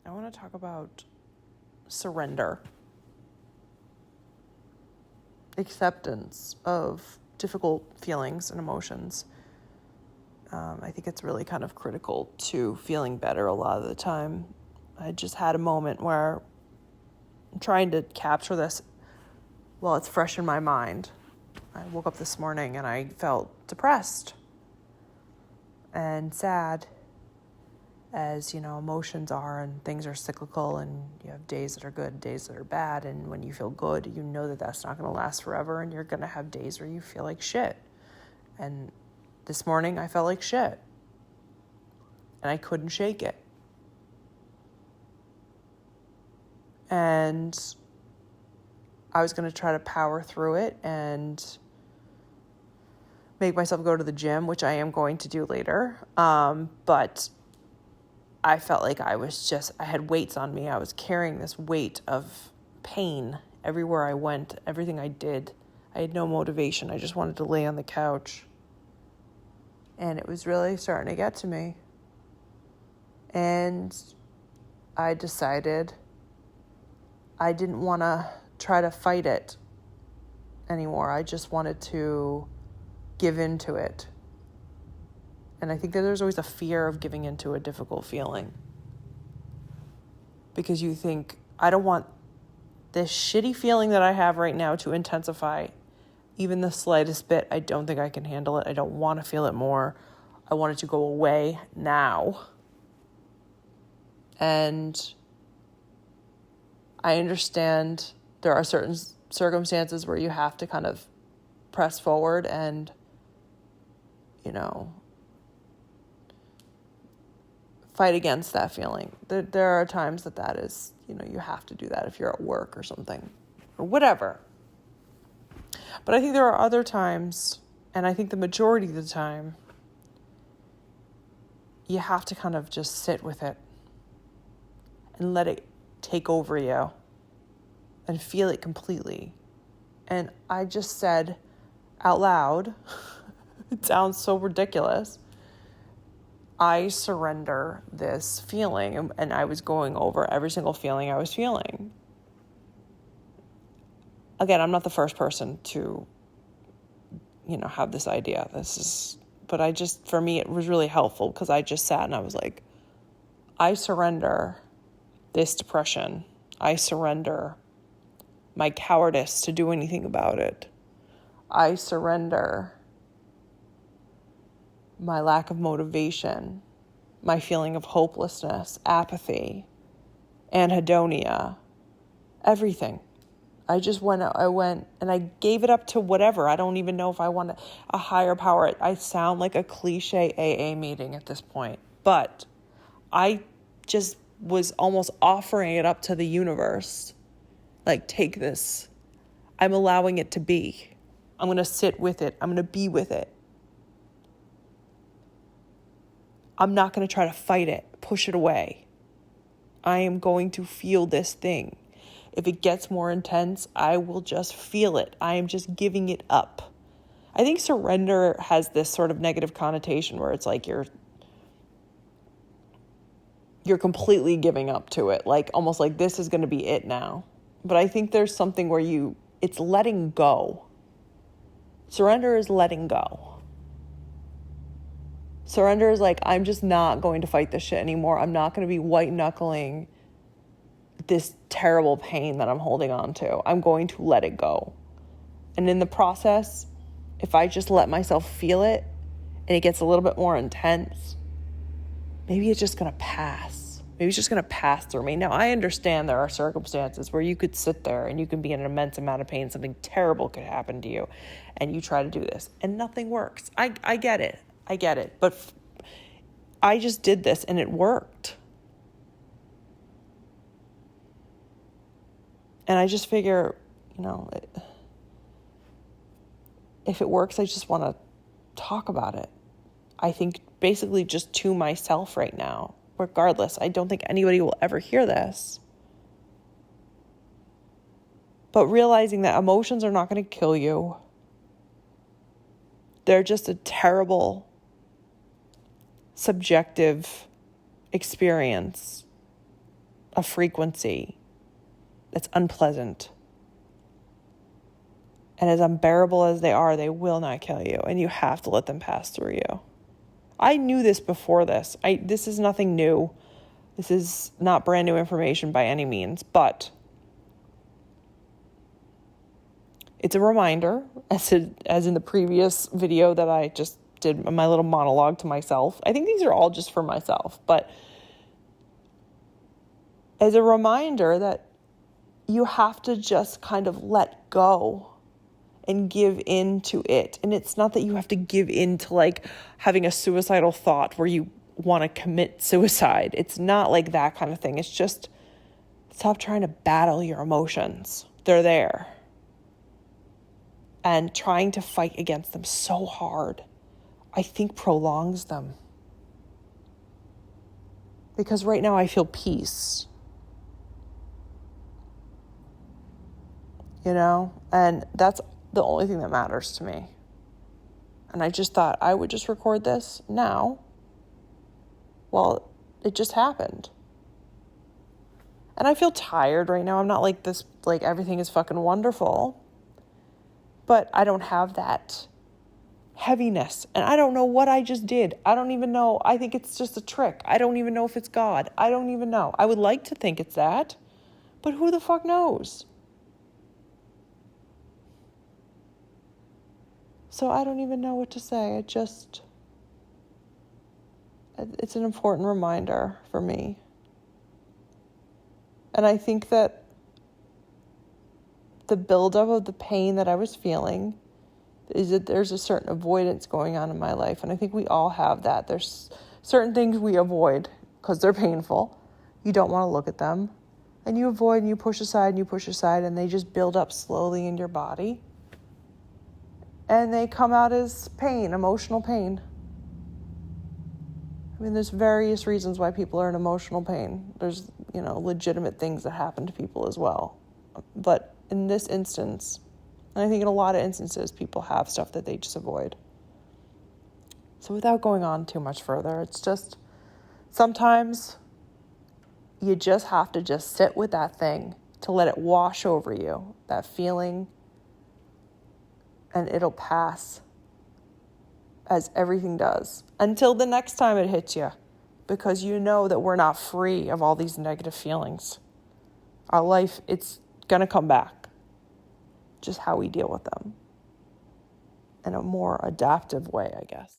I want to talk about surrender, acceptance of difficult feelings and emotions. I think it's really kind of critical to feeling better a lot of the time. I just had a moment where I'm trying to capture this while it's fresh in my mind. I woke up this morning and I felt depressed and sad, as emotions are, and things are cyclical, and you have days that are good, days that are bad, and when you feel good, you know that that's not going to last forever, and you're going to have days where you feel like shit. And this morning I felt like shit, and I couldn't shake it. And I was going to try to power through it and make myself go to the gym, which I am going to do later. But I felt like I had weights on me. I was carrying this weight of pain everywhere I went, everything I did. I had no motivation. I just wanted to lay on the couch. And it was really starting to get to me. And I decided I didn't want to try to fight it anymore. I just wanted to give into it. And I think that there's always a fear of giving into a difficult feeling. Because you think, I don't want this shitty feeling that I have right now to intensify even the slightest bit. I don't think I can handle it. I don't want to feel it more. I want it to go away now. And I understand there are certain circumstances where you have to kind of press forward and, fight against that feeling. There are times that is, you have to do that if you're at work or something or whatever. But I think there are other times, and I think the majority of the time, you have to kind of just sit with it and let it take over you and feel it completely. And I just said out loud, it sounds so ridiculous, I surrender this feeling. And I was going over every single feeling I was feeling. Again, I'm not the first person to, have this idea. But for me, it was really helpful because I just sat and I was like, I surrender this depression. I surrender my cowardice to do anything about it. I surrender my lack of motivation, my feeling of hopelessness, apathy, anhedonia, everything. I went and I gave it up to whatever. I don't even know if I want a higher power. I sound like a cliche AA meeting at this point, but I just was almost offering it up to the universe. Like, take this. I'm allowing it to be. I'm going to sit with it. I'm going to be with it. I'm not going to try to fight it, push it away. I am going to feel this thing. If it gets more intense, I will just feel it. I am just giving it up. I think surrender has this sort of negative connotation where it's like you're completely giving up to it, like almost like this is going to be it now. But I think there's something where it's letting go. Surrender is letting go. Surrender is like, I'm just not going to fight this shit anymore. I'm not going to be white knuckling this terrible pain that I'm holding on to. I'm going to let it go. And in the process, if I just let myself feel it and it gets a little bit more intense, maybe it's just going to pass. Maybe it's just going to pass through me. Now, I understand there are circumstances where you could sit there and you can be in an immense amount of pain. Something terrible could happen to you and you try to do this and nothing works. I get it. But I just did this and it worked. And I just figure, if it works, I just want to talk about it. I think basically just to myself right now. Regardless, I don't think anybody will ever hear this. But realizing that emotions are not going to kill you. They're just a terrible, subjective experience. a frequency that's unpleasant. And as unbearable as they are, they will not kill you. And you have to let them pass through you. I knew this before this. This is nothing new. This is not brand new information by any means. But it's a reminder, as in the previous video that I just did my little monologue to myself. I think these are all just for myself. But as a reminder that you have to just kind of let go and give in to it. And it's not that you have to give in to like having a suicidal thought where you want to commit suicide. It's not like that kind of thing. It's just stop trying to battle your emotions. They're there. And trying to fight against them so hard, I think prolongs them. Because right now I feel peace. And that's the only thing that matters to me. And I just thought I would just record this now. Well, it just happened. And I feel tired right now. I'm not like this, like everything is fucking wonderful. But I don't have that heaviness. And I don't know what I just did. I don't even know. I think it's just a trick. I don't even know if it's God. I don't even know. I would like to think it's that. But who the fuck knows? So I don't even know what to say. It's an important reminder for me. And I think that the buildup of the pain that I was feeling is that there's a certain avoidance going on in my life. And I think we all have that. There's certain things we avoid because they're painful. You don't want to look at them. And you avoid and you push aside and you push aside and they just build up slowly in your body. And they come out as pain, emotional pain. I mean, there's various reasons why people are in emotional pain. There's, legitimate things that happen to people as well. But in this instance, and I think in a lot of instances, people have stuff that they just avoid. So without going on too much further, it's just sometimes you just have to just sit with that thing to let it wash over you, that feeling, and it'll pass as everything does until the next time it hits you, because you know that we're not free of all these negative feelings. Our life, it's going to come back. Just how we deal with them in a more adaptive way, I guess.